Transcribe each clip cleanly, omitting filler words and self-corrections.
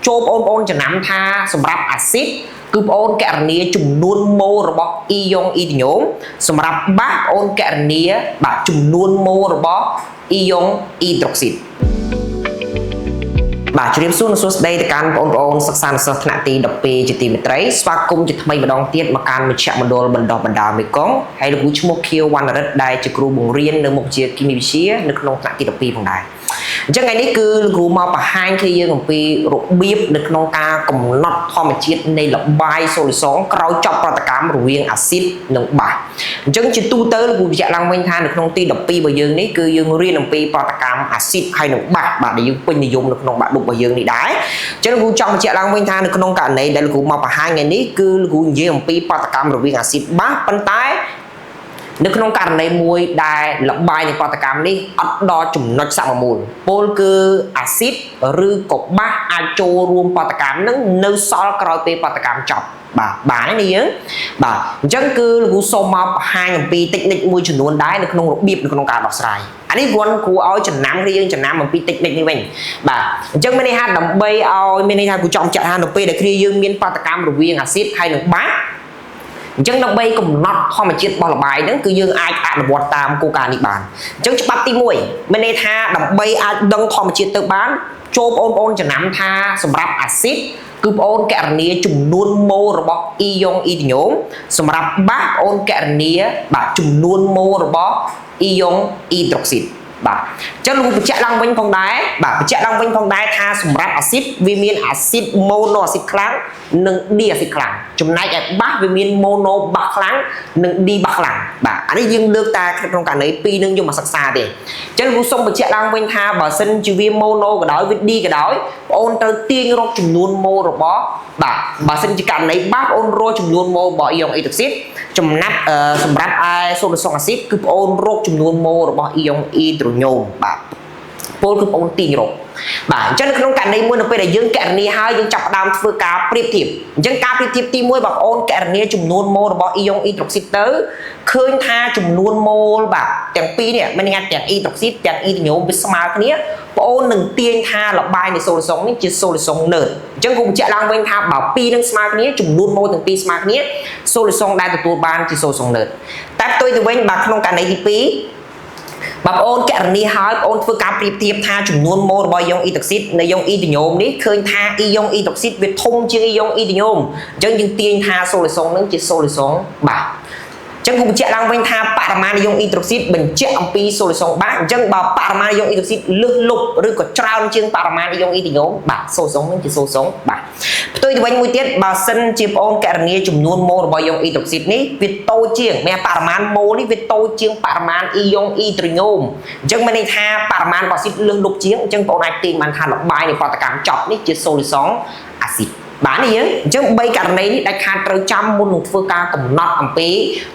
ចូលបងប្អូនចំណាំថាសម្រាប់អាស៊ីតគឺបងប្អូនកណនីចំនួនម៉ូរបស់អ៊ីយ៉ុងអ៊ីទីញ៉ូមសម្រាប់បាសបងប្អូនកណនីបាទចំនួនម៉ូរបស់អ៊ីយ៉ុងអ៊ីដ្រូស៊ីតបាទជម្រាបសួរនិងសួស្តីទៅកាន់បងប្អូនសិក្សានិស្សិតថ្នាក់ទី12ជាទីមេត្រីស្វាគមន៍ជាថ្មីម្ដងទៀតមកកាន់មជ្ឈមណ្ឌលបណ្ដុះបណ្ដាលមេគង្គហើយលោកគ្រូឈ្មោះខៀវវណ្ណរិទ្ធដែលជាគ្រូបង្រៀននៅមុខវិជ្ជាគីមីវិទ្យានៅក្នុងថ្នាក់ទី12ផងដែរអញ្ចឹងថ្ងៃនេះគឺលោកគ្រូមកបង្ហាញគ្នាយើងអំពីរបៀបនៅក្នុងការកំណត់ធម្មជាតិនៃលបាយសូលីសងក្រោយចប់ប្រតិកម្មរវាងអាស៊ីតនិងបាសអញ្ចឹងជាទូទៅលោកគ្រូបញ្ជាក់ឡើងវិញថានៅក្នុងទី12របស់យើងនេះគឺយើងរៀនអំពីប្រតិកម្មអាស៊ីតហើយនិងបាសបាទដែលយើងពេញនិយមនៅក្នុងបាក់ឌុបរបស់យើងនេះដែរអញ្ចឹងលោកគ្រូចង់បញ្ជាក់ឡើងវិញថានៅក្នុងករណីដែលលោកគ្រូមកបង្ហាញថ្ងៃនេះគឺលោកគ្រូនិយាយអំពីប្រតិកម្មរវាងអាស៊ីតបាសប៉ុន្តែនៅក្នុងករណីមួយដែលលបាយនៃប្រតិកម្មនេះអត់ដល់ចំណុចសមមូលពលគឺអាស៊ីតឬក៏បាសអាចចូលរួមប្រតិកម្មនឹងនៅសល់ក្រោយពេលប្រតិកម្មចប់បាទនេះយើងបាទអញ្ចឹងគឺលោកគ្រូសូមមកបង្ហាញអំពីតិចនិចមួយចំនួនដែរនៅក្នុងរបៀបនៅក្នុងការដោះស្រាយអានេះគ្រាន់គ្រូឲ្យចំណាំគ្នាយើងចំណាំអំពីតិចនិចនេះវិញបាទអញ្ចឹងមានន័យថាដើម្បីឲ្យមានន័យថាគ្រូចង់ចាក់ថានៅពេលដែលគ្នាយើងមានប្រតិកម្មរវាងអាស៊ីតហើយនិងបាសអញ្ចឹងដើម្បីកំណត់ធម្មជាតិរបស់លបាយហ្នឹងគឺយើងអាចអនុវត្តតាមគោលការណ៍នេះបានអញ្ចឹងច្បាប់ទី1មានន័យថាដើម្បីអាចដឹងធម្មជាតិទៅបានចូលបងប្អូនចំណាំថាសម្រាប់អាស៊ីតគឺបងប្អូនករណីចំនួនម៉ូរបស់អ៊ីយ៉ុងអ៊ីទីញ៉ូមសម្រាប់បាសបងប្អូនករណីបាទចំនួនម៉ូរបស់អ៊ីយ៉ុងអ៊ីដ្រូស៊ីតបាទអញ្ចឹងលោកបញ្ជាក់ឡើងវិញផងដែរបាទបញ្ជាក់ឡើងវិញផងដែរថាសម្រាប់អាស៊ីតវាមានអាស៊ីតម៉ូណូអាស៊ីតខ្លាំងនិងឌីអាស៊ីតខ្លាំងចំណែកឯបាសវាមានម៉ូណូបាសខ្លាំងនិងឌីបាសខ្លាំងបាទអានេះយើងលើកតែក្នុងករណីពីរនឹងយកមកសិក្សាទេអញ្ចឹងលោកសូមបញ្ជាក់ឡើងវិញថាបើសិនជាវាម៉ូណូក៏ដោយវាឌីក៏ដោយបងអូនត្រូវទាញរកចំនួនម៉ូរបស់បាទបើសិនជាករណីបាសបងអូនរកចំនួនម៉ូរបស់អ៊ីយ៉ុងអ៊ីដ្រូស៊ីតសម្រាប់ឯសូលីសងអាស៊ីតគឺបងអូនរកចំនួនម៉ូរបស់អ៊ីយ៉ុងអ៊ីដ្រូញ៉ូមបាទពលគឺបងអូនទាញរកបាទអញ្ចឹងនៅក្នុងករណីមួយនៅពេលដែលយើងកណនីហើយយើងចាប់ផ្ដើមធ្វើការប្រៀបធៀបអញ្ចឹងការប្រៀបធៀបទី1បងប្អូនកណនីចំនួនម៉ូលរបស់អ៊ីយ៉ុងអ៊ីដ្រូស៊ីតទៅឃើញថាចំនួនម៉ូលបាទទាំងពីរនេះមិនថាទាំងអ៊ីដ្រូស៊ីតទាំងអ៊ីទីញ៉ូមវាស្មើគ្នាបងអូននឹងទាញថាលបាយនៃសូលីសុងនេះជាសូលីសុងណឺតអញ្ចឹងខ្ញុំបញ្ជាក់ឡើងវិញថាបើពីរនឹងស្មើគ្នាចំនួនម៉ូលទាំងពីរស្មើគ្នាសូលីសុងដែលទទួលបានជាសូលីសុងណឺតតែផ្ទុយទៅវិញបាទក្នុងករណីទី2បងប្អូនករណីហើយបងប្អូនធ្វើការប្រៀបធៀបថាចំនួនម៉ូលរបស់អ៊ីយ៉ុងអ៊ីដ្រូស៊ីតនៃអ៊ីយ៉ុងអ៊ីទីញ៉ូមនេះឃើញថាអ៊ីយ៉ុងអ៊ីដ្រូស៊ីតវាធំជាងអ៊ីយ៉ុងអ៊ីទីញ៉ូមអញ្ចឹងយើងទាញថាសូលីសុងនឹងជាសូលីសុងបាទអញ្ចឹងខ្ញុំបញ្ជាក់ឡើងវិញថាបរិមាណអ៊ីយ៉ុងអ៊ីដ្រូស៊ីតបញ្ជាក់អំពីសូលីសុងបាសអញ្ចឹងបើបរិមាណអ៊ីយ៉ុងអ៊ីដ្រូស៊ីតលើសលប់ឬក៏ច្រើនជាងបរិមាណអ៊ីយ៉ុងអ៊ីទីញ៉ូមបាទសូលីសុងនឹងជាសូលីសុងបាសផ្ទុយទៅវិញមួយទៀតបើសិនជាបងប្អូនករណីចំនួនម៉ូលរបស់អ៊ីយ៉ុងអ៊ីដ្រូស៊ីតនេះវាតូចជាងមានបរិមាណម៉ូលនេះវាតូចជាងបរិមាណអ៊ីយ៉ុងអ៊ីដ្រូញ៉ូមអញ្ចឹងមានន័យថាបរិមាណរបស់អាស៊ីតលើសលប់ជាងអញ្ចឹងបងប្អូនអាចទាញបានថាលបាយនៃប្រតិកម្មចប់នេះជាសូលីសុងអាស៊ីតបាទនេះយើងអញ្ចឹង3ករណីនេះដាច់ខាតត្រូវចាំមុននឹងធ្វើការកំណត់អំពី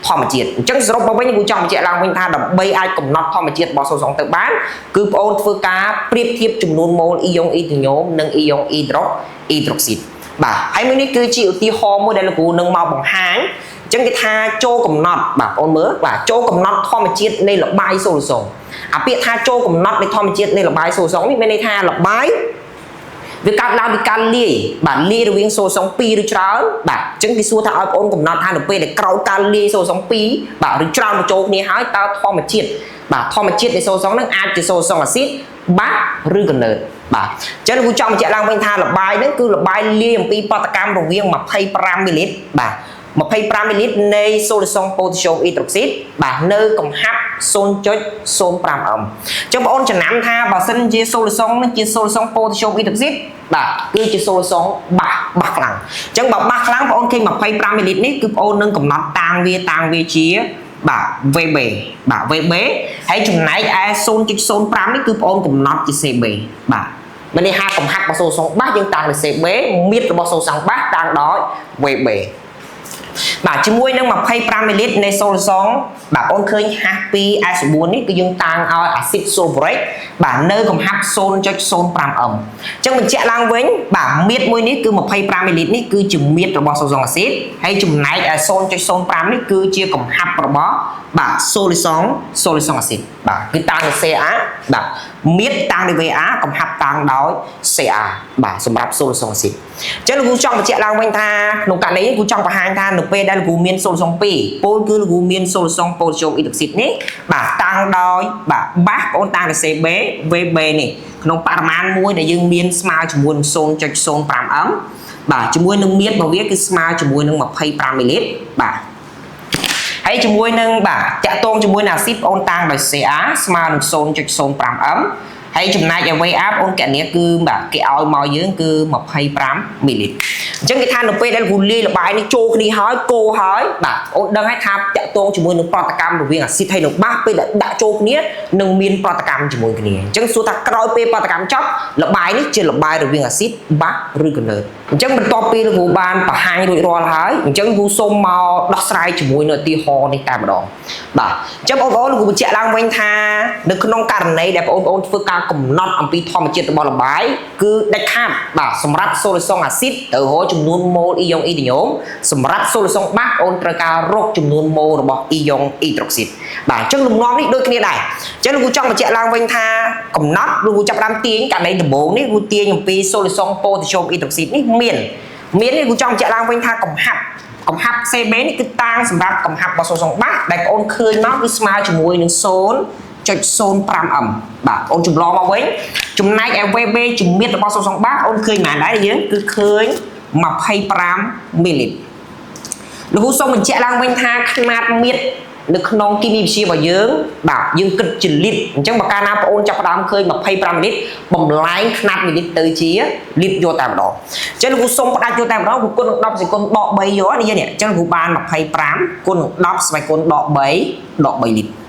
ធម្មជាតិអញ្ចឹងសរុបមកវិញគូចង់បញ្ជាក់ឡើងវិញថាដើម្បីអាចកំណត់ធម្មជាតិរបស់សូលីសុងទៅបានគឺបងប្អូនធ្វើការប្រៀបធៀបចំនួនម៉ូលអ៊ីយ៉ុងអ៊ីទីញ៉ូមនិងអ៊ីយ៉ុងអ៊ីដ្រូស៊ីតបាទហើយមួយនេះគឺជាឧទាហរណ៍មួយដែលលោកគ្រូនឹងមកបង្ហាញអញ្ចឹងគេថាចូលកំណត់បាទបងប្អូនមើលបាទចូលកំណត់ធម្មជាតិនៃលបាយសូលីសុងអាពាក្យថាចូលកំណត់នៃធម្មជាតិនៃលបាយសូលីសុងនេះមានន័យថាលបាយវាកើតឡើងពីការលាយបាទលាយរវាងសូលីសុង2ឬច្រើនបាទអញ្ចឹងគេសួរថាឲ្យបងប្អូនកំណត់ថានៅពេលដែលក្រោយការលាយសូលីសុង2បាទឬច្រើនបញ្ចូលគ្នាហើយតើធម្មជាតិបាទធម្មជាតិនៃសូលីសុងហ្នឹងអាចជាសូលីសុងអាស៊ីតបាសឬក៏ណឺតបាទអញ្ចឹងគូចង់បញ្ជាក់ឡើងវិញថាលបាយហ្នឹងគឺលបាយលាយអំពីប្រតិកម្មរវាង25មីលីលីត្របាទ25មីលីលីត្រនៃសូលីសុងប៉ូតាស្យូមអ៊ីដ្រូស៊ីតបាទនៅកំហាប់ 0.05 អឹមអញ្ចឹងបងប្អូនចំណាំថាបើសិនជាសូលីសុងនេះជាសូលីសុងប៉ូតាស្យូមអ៊ីដ្រូស៊ីតបាទគឺជាសូលីសុងបាសខ្លាំងអញ្ចឹងបើបាសខ្លាំងបងប្អូនឃើញ25មីលីលីត្រនេះគឺបងប្អូននឹងកំណត់តាំងវាជាបាទ VB បាទ VB ហើយចំណែកឯ 0.05 នេះគឺបងប្អូនកំណត់ជា CB បាទមានន័យថាកំហាប់របស់សូលីសុងបាសយើងតាំងលើ CB មៀតរបស់សូលីសុងបាសតាំងដោយ VB បាទជាមួយនឹង25 ml នៃសូលសងបាទបងឃើញហាស់ពី S4 នេះគឺយើងតាំងឲ្យអាស៊ីតសូប្រូរិកបាទនៅកំហាប់ 0.05 អឹមអញ្ចឹងបញ្ជាក់ឡើងវិញបាទមៀតមួយនេះគឺ25 ml នេះគឺជាមៀតរបស់សូលសងអាស៊ីតហើយចំណែក 0.05 នេះគឺជាកំហាប់របស់បាទសូលីសងអាស៊ីតបាទគឺតាំងដោយ CA បាទមៀតតាំងដោយ VA កំហាប់តាំងដោយ CA បាទសម្រាប់សូលីសងអាស៊ីតអញ្ចឹងលោកគ្រូចង់បញ្ជាក់ឡើងវិញថាក្នុងករណីនេះគ្រូចង់បង្ហាញថានៅពេលដែលលោកគ្រូមានសូលីសង2ពោលគឺលោកគ្រូមានសូលីសងប៉ូតាស្យូមអ៊ីដុកស៊ីតនេះបាទតាំងដោយបាទបាសបងតាំងដោយ CB VB នេះក្នុងបរិមាណមួយដែលយើងមានស្មើជាមួយនឹង 0.05 អឹមបាទជាមួយនឹងមៀតរបស់វាគឺស្មើជាមួយនឹង25 ml បាទហើយជាមួយនឹងបាទតាក់ទងជាមួយនឹងអាស៊ីតបងតាំងដោយ CA ស្មើនឹង 0.05 អឹមហើយចំណែក VA បងកញ្ញាគឺបាទគេឲ្យមកយើងគឺ25 ml អញ្ចឹងគេថានៅពេលដែលគ្រូលាយលបាយនេះចូលគ្នាហើយកូរហើយបាទអូនដឹងហើយថាតាក់ទងជាមួយនឹងប្រតិកម្មរវាងអាស៊ីតហើយនឹងបាសពេលដែលដាក់ចូលគ្នានឹងមានប្រតិកម្មជាមួយគ្នាអញ្ចឹងសួរថាក្រោយពេលប្រតិកម្មចប់លបាយនេះជាលបាយរវាងអាស៊ីតបាសឬកណើតអញ្ចឹងបន្ទាប់ពីគ្រូបានបង្ហាញរួចរាល់ហើយអញ្ចឹងគ្រូសូមមកដោះស្រាយជាមួយនៅឧទាហរណ៍នេះតែម្ដងបាទអញ្ចឹងបងប្អូនគ្រូបញ្ជាក់ឡើងវិញថានៅក្នុងករណីដែលបងប្អូនធ្វើការកំណត់អំពីធម្មជាតិរបស់លបាយគឺដាច់ខាតបាទសម្រាប់សូលីសងអាស៊ីតទៅរកចំនួនម៉ូលអ៊ីយ៉ុងអ៊ីដ្យូមសម្រាប់សូលីសងបាសអូនត្រូវការរកចំនួនម៉ូលរបស់អ៊ីយ៉ុងអ៊ីដ្រូស៊ីតបាទអញ្ចឹងលំនាំនេះដូចគ្នាដែរអញ្ចឹងលោកគ្រូចង់បញ្ជាក់ឡើងវិញថាកំណត់លោកគ្រូចាប់ផ្ដើមទាញករណីដំបូងនេះគ្រូទាញអំពីសូលីសងប៉ូតាស្យូមអ៊ីដ្រូស៊ីតនេះមាននេះគ្រូចង់បញ្ជាក់ឡើងវិញថាកំហាប់ CB នេះគឺតាំងសម្រាប់កំហាប់របស់សូលីសងបាសដែលបងអូនឃើញមកគឺស្មើជាមួយនឹង 0.05 អឹមបាទអូនចម្លងមកវិញចំណែក VB ជំមៀតរបស់សូលីសងបាសអូនឃើញប៉ុន្មានដែរយើងគឺឃើញ25 ml លោកគ្រូសូមបញ្ជាក់ឡើងវិញថាຂະຫນាតមៀតនៅក្នុងគីមីវិទ្យារបស់យើងបាទយើងគិតជាលីត្រអញ្ចឹងបើកាលណាបងអូនចាប់ផ្ដើមឃើញ25 លីត្របំលែងຂະຫນាតមីលីត្រទៅជាលីត្រយកតែម្ដងអញ្ចឹងលោកគ្រូសូមផ្ដាច់យកតែម្ដងគុណនឹង10សេគុណដក3យកនេះអញ្ចឹងគ្រូបាន25គុណនឹង10ស្វ័យគុណដក3លីត្រ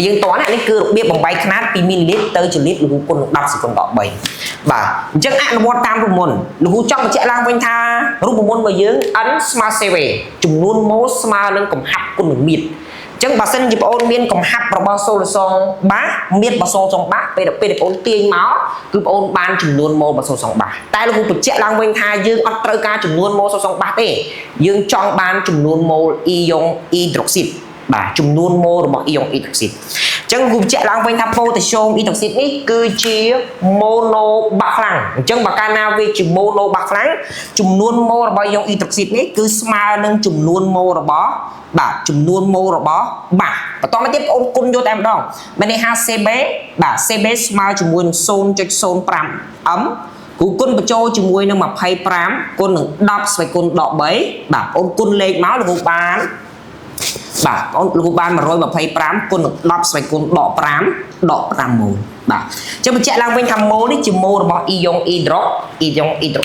យើងតោះនេះគឺរបៀបបំបែកຂະຫນាតពីមីលីលីត្រទៅជាលីត្រលោកគ្រូគុណនឹង10សេគុណដក3បាទអញ្ចឹងអនុវត្តតាមរូបមន្តលោកគ្រូចង់បញ្ជាក់ឡើងវិញថារូបមន្តរបស់យើង n ស្មើ CV ចំនួនម៉ូលស្មើនឹងកំហាប់គុណនឹងមៀតអញ្ចឹងបើសិនជាបងអូនមានកំហាប់របស់សូលីសងបាសមៀតរបស់សូលសងបាសពេលបងអូនទាញមកគឺបងអូនបានចំនួនម៉ូលរបស់សូលសងបាសតែលោកគ្រូបញ្ជាក់ឡើងវិញថាយើងអត់ត្រូវការចំនួនម៉ូលសូលសងបាសទេយើងចង់បានចំនួនម៉ូលអ៊ីយ៉ុងអ៊ីដ្រូស៊ីតបាទចំនួនម៉ូលរបស់អ៊ីយ៉ុងអ៊ីដ្រូស៊ីតអញ្ចឹងគ្រូបញ្ជាក់ឡើងវិញថាប៉ូតាស្យូមអ៊ីដ្រូស៊ីតនេះគឺជាម៉ូណូបាសខ្លាំងអញ្ចឹងបើកាលណាវាជាម៉ូណូបាសខ្លាំងចំនួនម៉ូលរបស់អ៊ីយ៉ុងអ៊ីដ្រូស៊ីតនេះគឺស្មើនឹងចំនួនម៉ូលរបស់បាទចំនួនម៉ូលរបស់បាសបន្តមកទៀតបងអូនគុណយកតែម្ដងមានន័យថា CB បាទ CB ស្មើជាមួយនឹង 0.05 អឹមគ្រូគុណបញ្ចូលជាមួយនឹង25គុណនឹង10ស្វ័យគុណដក3បាទអូនគុណលេខមកលោកគ្រូបានបាទបងលោកគ្រូបាន125គុណនឹង10ស្វ័យគុណដក5ម៉ូលបាទអញ្ចឹងបញ្ជាក់ឡើងវិញថាម៉ូលនេះជាម៉ូលរបស់អ៊ីយ៉ុងអ៊ីដ្រូ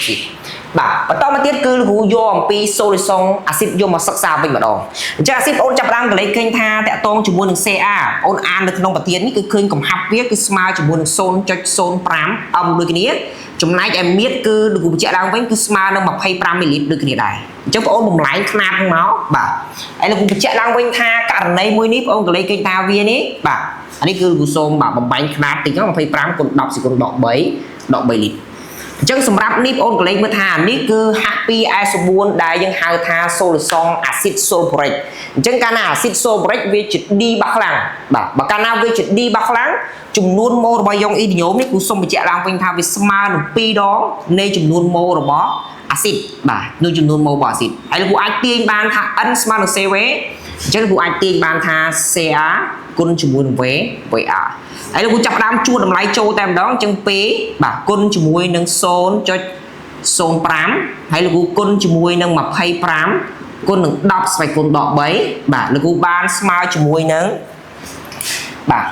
ស៊ីតបាទបន្តមកទៀតគឺលោកគ្រូយកអំពីសូលីសងអាស៊ីតយកមកសិក្សាវិញម្ដងអញ្ចឹងអាស៊ីតបងចាប់ផ្ដើមកលេចឃើញថាតាក់ទងជាមួយនឹង CA បងអាននៅក្នុងប្រធាននេះគឺឃើញកំហាប់វាគឺស្មើជាមួយនឹង 0.05 អឹមដូចគ្នាចំណែកឯមៀតគឺលោកគ្រូបញ្ជាក់ឡើងវិញគឺស្មើនឹង25 មីលីលីត្រដូចគ្នាដែរអញ្ចឹងបងអូនបំលែងຂະຫນាតមកបាទហើយលោកគ្រូបញ្ជាក់ឡើងវិញថាករណីមួយនេះបងអូនកលេចឃើញថាវានេះបាទអានេះគឺលោកគ្រូសូមបាទបំបែងຂະຫນាតតិច25គុណ10សេគុណដក3លីត្រអញ្ចឹងសម្រាប់នេះបងអូនកលេចមើលថានេះគឺហាក់ពី S4 ដែលយើងហៅថាសូលីសងអាស៊ីតសូលប្រូរិកអញ្ចឹងកាលណាអាស៊ីតសូលប្រូរិកវាជា D បាសខ្លាំងបាទបើកាលណាវាជា D បាសខ្លាំងចំនួនម៉ូលរបស់យ៉ុងអ៊ីដ្យូមនេះគឺសូមបញ្ជាក់ឡើងវិញថាវាស្មើនឹង2ដងនៃចំនួនម៉ូលរបស់អាស៊ីតបាទនៅចំនួនម៉ូលរបស់អាស៊ីតហើយលោកគ្រូអាចទាញបានថា N ស្មើនឹង CV អញ្ចឹងលោកគ្រូអាចទាញបានថា CA គុណជាមួយនឹង VA ហើយលោកគ្រូចាប់ផ្ដើមជួនតម្លៃចូលតែម្ដងអញ្ចឹង2បាទគុណជាមួយនឹង 0.05 ហើយលោកគ្រូគុណជាមួយនឹង25គុណនឹង10ស្វ័យគុណដក3បាទលោកគ្រូបានស្មើជាមួយនឹងបាទ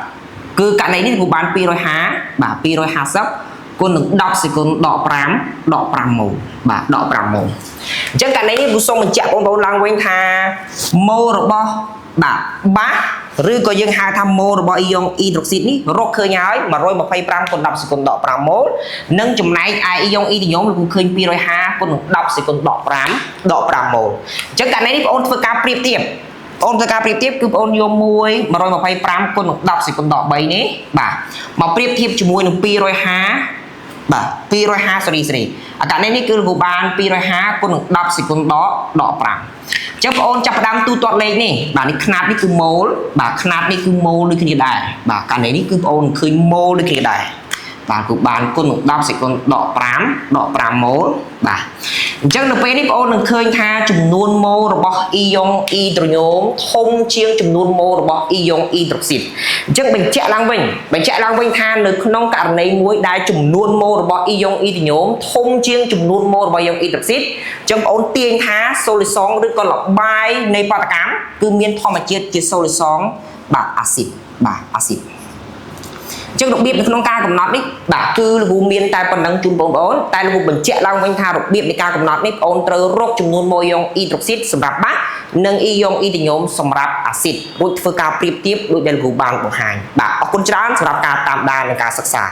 គឺករណីនេះលោកគ្រូបាន250បាទ250គុណនឹង10សេគុណដក5ម៉ូលបាទដក5ម៉ូលអញ្ចឹងករណីនេះគ្រូសូមបញ្ជាក់បងប្អូនឡើងវិញថាម៉ូលរបស់បាទបាស ឬក៏យើងហៅថាម៉ូរបស់អ៊ីយ៉ុងអ៊ីដ្រូស៊ីតនេះរកឃើញហើយ125គុណ10សេគុណដក5ម៉ូលនិងចំណែកឯអ៊ីយ៉ុងអ៊ីទីញ៉ូមលោកឃើញ250គុណ10សេគុណដក5ម៉ូលអញ្ចឹងករណីនេះបងអូនធ្វើការប្រៀបធៀបបងអូនធ្វើការប្រៀបធៀបគឺបងអូនយក125គុណ10សេគុណដក3នេះបាទមកប្រៀបធៀបជាមួយនឹង250បាទ250សេរីអាករណីនេះគឺលោកបាន250គុណ10សេគុណដក5ចឹងបងអូនចាប់ផ្ដើមទូទាត់លេខនេះបាទនេះຂະຫນាតនេះគឺម៉ូលបាទຂະຫນាតនេះគឺម៉ូលដូចគ្នាដែរបាទករណីនេះគឺបងអូនឃើញម៉ូលដូចគ្នាដែរបាទគឺបានគុណ10សេគុណដក5ម៉ូលបាទអញ្ចឹងនៅពេលនេះបងអូននឹងឃើញថាចំនួនម៉ូលរបស់អ៊ីយ៉ុងអ៊ីដ្រូញូមធំជាងចំនួនម៉ូលរបស់អ៊ីយ៉ុងអ៊ីដ្រូស៊ីតអញ្ចឹងបញ្ជាក់ឡើងវិញថានៅក្នុងករណីមួយដែលចំនួនម៉ូលរបស់អ៊ីយ៉ុងអ៊ីដ្រូញូមធំជាងចំនួនម៉ូលរបស់អ៊ីយ៉ុងអ៊ីដ្រូស៊ីតអញ្ចឹងបងអូនទាញថាសូលីសងឬក៏លបាយនៃបដកម្មគឺមានធម្មជាតិជាសូលីសងបាទអាស៊ីតអញ្ចឹងរបៀបនៅក្នុងការកំណត់នេះបាទគឺលោកមានតែប៉ុណ្ណឹងជូនបងប្អូនតែលោកបញ្ជាក់ឡើងវិញថារបៀបនៃការកំណត់នេះបងអូនត្រូវរកចំនួនម៉ូយ៉ុងអ៊ីដ្រូស៊ីតសម្រាប់បាសនិងអ៊ីយ៉ុងអ៊ីទីញ៉ូមសម្រាប់អាស៊ីតរួចធ្វើការប្រៀបធៀបដោយដែលលោកបានបង្ហាញបាទអរគុណច្រើនសម្រាប់ការតាមដាននិងការសិក្សា